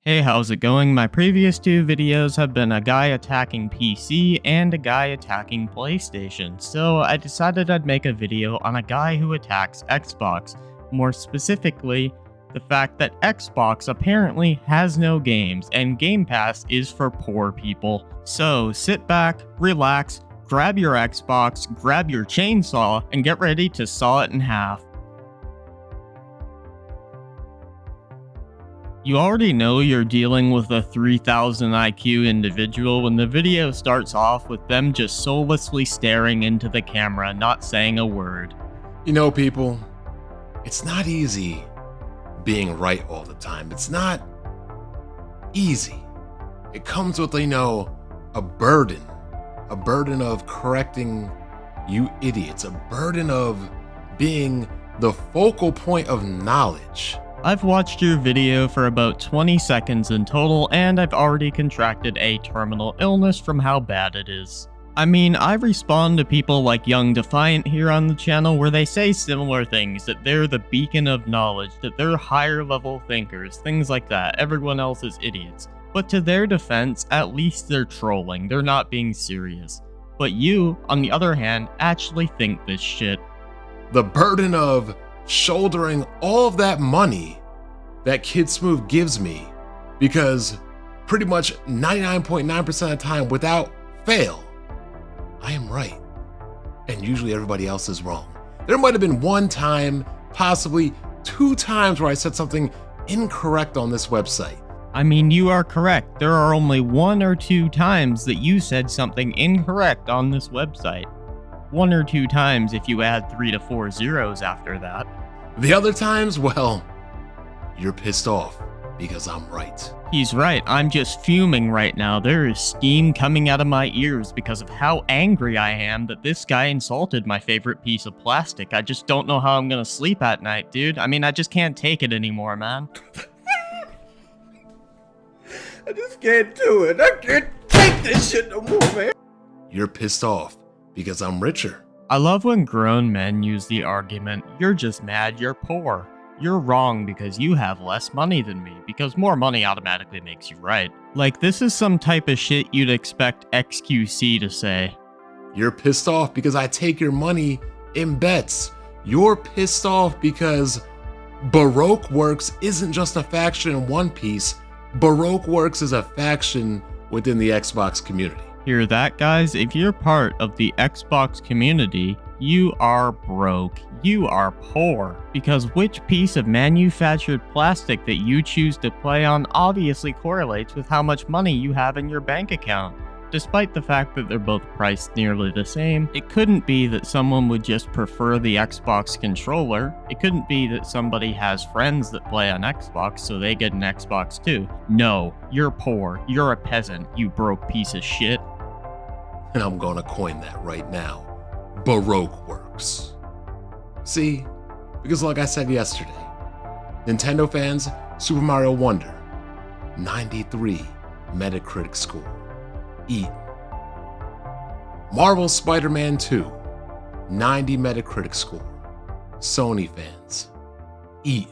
Hey, how's it going? My previous two videos have been a guy attacking PC and a guy attacking PlayStation, so I decided I'd make a video on a guy who attacks Xbox. More specifically, the fact that Xbox apparently has no games and Game Pass is for poor people. So sit back, relax, grab your Xbox, grab your chainsaw, and get ready to saw it in half. You already know you're dealing with a 3000 IQ individual when the video starts off with them just soullessly staring into the camera, not saying a word. You know, people, it's not easy being right all the time. It's not easy. It comes with, a burden of correcting you idiots, a burden of being the focal point of knowledge. I've watched your video for about 20 seconds in total, and I've already contracted a terminal illness from how bad it is. I mean, I respond to people like Young Defiant here on the channel where they say similar things, that they're the beacon of knowledge, that they're higher level thinkers, things like that. Everyone else is idiots. But to their defense, at least they're trolling, they're not being serious. But you, on the other hand, actually think this shit. The burden of shouldering all of that money that Kid Smooth gives me, because pretty much 99.9% of the time, without fail, I am right. And usually everybody else is wrong. There might have been one time, possibly two times, where I said something incorrect on this website. I mean, you are correct. There are only 1 or 2 times that you said something incorrect on this website. 1 or 2 times if you add 3 to 4 zeros after that. The other times, well, you're pissed off because I'm right. He's right, I'm just fuming right now. There is steam coming out of my ears because of how angry I am that this guy insulted my favorite piece of plastic. I just don't know how I'm gonna sleep at night, dude. I mean, I just can't take it anymore, man. I just can't do it. I can't take this shit no more, man. You're pissed off because I'm richer. I love when grown men use the argument, you're just mad you're poor. You're wrong because you have less money than me, because more money automatically makes you right. Like, this is some type of shit you'd expect XQC to say. You're pissed off because I take your money in bets. You're pissed off because Baroque Works isn't just a faction in One Piece. Baroque Works is a faction within the Xbox community. Hear that, guys? If you're part of the Xbox community, you are broke. You are poor. Because which piece of manufactured plastic that you choose to play on obviously correlates with how much money you have in your bank account. Despite the fact that they're both priced nearly the same, it couldn't be that someone would just prefer the Xbox controller. It couldn't be that somebody has friends that play on Xbox, so they get an Xbox too. No, you're poor. You're a peasant, you broke piece of shit. And I'm gonna coin that right now. Baroque Works. See? Because like I said yesterday, Nintendo fans, Super Mario Wonder, 93 Metacritic score. Eat. Marvel Spider-Man 2, 90 Metacritic score. Sony fans, eat.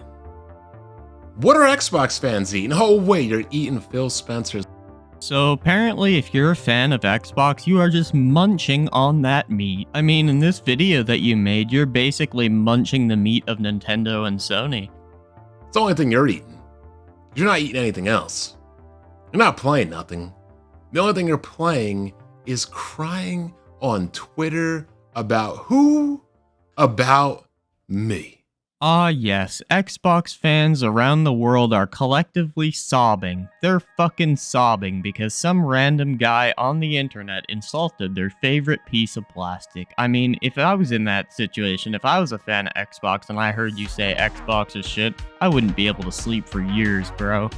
What are Xbox fans eating? Oh wait, you're eating Phil Spencer's. So apparently if you're a fan of Xbox, you are just munching on that meat. I mean, in this video that you made, you're basically munching the meat of Nintendo and Sony. It's the only thing you're eating. You're not eating anything else. You're not playing nothing. The only thing you're playing is crying on Twitter about who? About me. Ah yes, Xbox fans around the world are collectively sobbing. They're fucking sobbing because some random guy on the internet insulted their favorite piece of plastic. I mean, if I was in that situation, if I was a fan of Xbox and I heard you say Xbox is shit, I wouldn't be able to sleep for years, bro.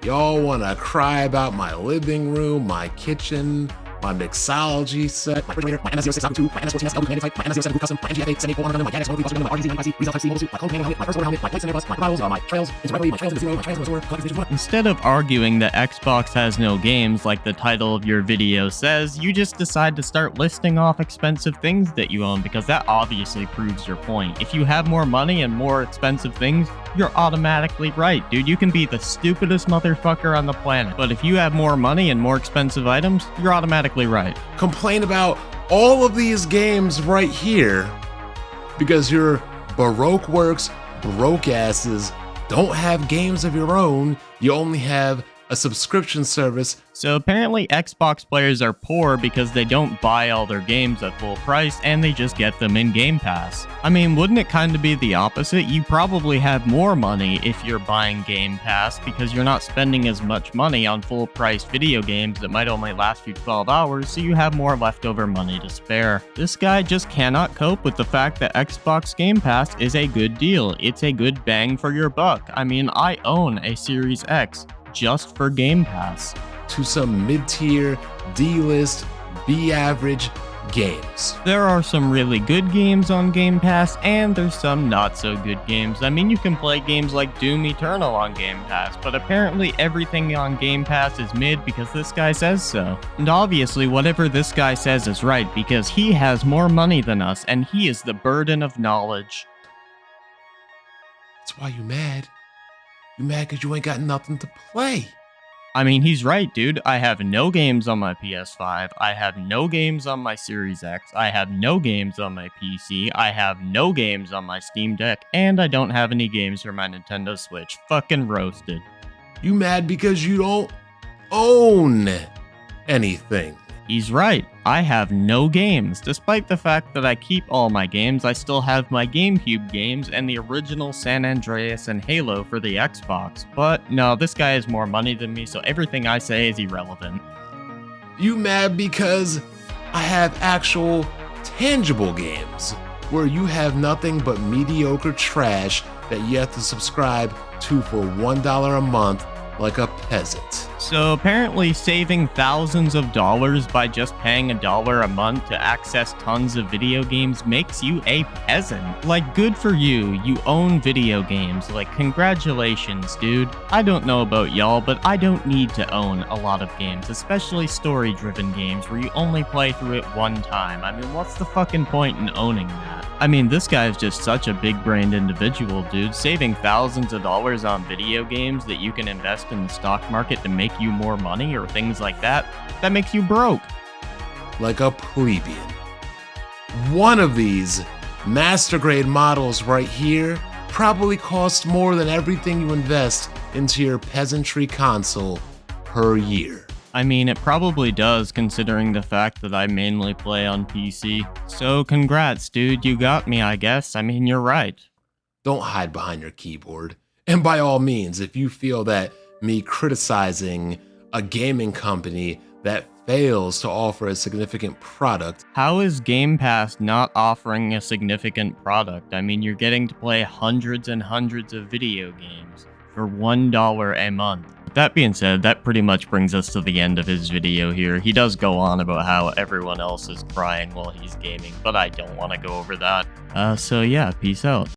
Y'all wanna cry about my living room, my kitchen, my mixology set, my refrigerator, my MS06 my MS14S L2 Type, my MS07 custom, my NGFA 7400, my GADX Plus, my RGZ 9 Resell Type C Mobile Suit, my cold helmet, my first order helmet, my PlayStation Plus, my bottles, my trails, into regularly, my trails into zero, my trails into collector's edition. Instead of arguing that Xbox has no games like the title of your video says, you just decide to start listing off expensive things that you own because that obviously proves your point. If you have more money and more expensive things, you're automatically right, dude. You can be the stupidest motherfucker on the planet, but if you have more money and more expensive items, you're automatically right. Complain about all of these games right here because your Baroque works, broke asses, don't have games of your own. You only have a subscription service. So apparently Xbox players are poor because they don't buy all their games at full price and they just get them in Game Pass. I mean, wouldn't it kind of be the opposite? You probably have more money if you're buying Game Pass because you're not spending as much money on full price video games that might only last you 12 hours, so you have more leftover money to spare. This guy just cannot cope with the fact that Xbox Game Pass is a good deal. It's a good bang for your buck. I mean, I own a Series X just for Game Pass. To some mid-tier, D-list, B-average games. There are some really good games on Game Pass, and there's some not so good games. I mean, you can play games like Doom Eternal on Game Pass, but apparently everything on Game Pass is mid because this guy says so. And obviously, whatever this guy says is right because he has more money than us, and he is the burden of knowledge. That's why you mad. You mad because you ain't got nothing to play. I mean, he's right, dude. I have no games on my PS5. I have no games on my Series X. I have no games on my PC. I have no games on my Steam Deck. And I don't have any games for my Nintendo Switch. Fucking roasted. You mad because you don't own anything. He's right. I have no games. Despite the fact that I keep all my games, I still have my GameCube games and the original San Andreas and Halo for the Xbox. But no, this guy has more money than me, so everything I say is irrelevant. You mad because I have actual tangible games where you have nothing but mediocre trash that you have to subscribe to for $1 a month like a peasant. So apparently saving thousands of dollars by just paying $1 a month to access tons of video games makes you a peasant. Like, good for you, you own video games. Like, congratulations, dude. I don't know about y'all, but I don't need to own a lot of games, especially story-driven games where you only play through it one time. I mean, what's the fucking point in owning that? I mean, this guy is just such a big-brained individual, dude. Saving thousands of dollars on video games that you can invest in the stock market to make you more money or things like that, that makes you broke. Like a plebeian. One of these master grade models right here probably costs more than everything you invest into your peasantry console per year. I mean, it probably does, considering the fact that I mainly play on PC. So congrats, dude, you got me, I guess. I mean, you're right. Don't hide behind your keyboard. And by all means, if you feel that me criticizing a gaming company that fails to offer a significant product. How is Game Pass not offering a significant product? I mean, you're getting to play hundreds and hundreds of video games for $1 a month. That being said, that pretty much brings us to the end of his video here. He does go on about how everyone else is crying while he's gaming, but I don't want to go over that. So yeah, peace out.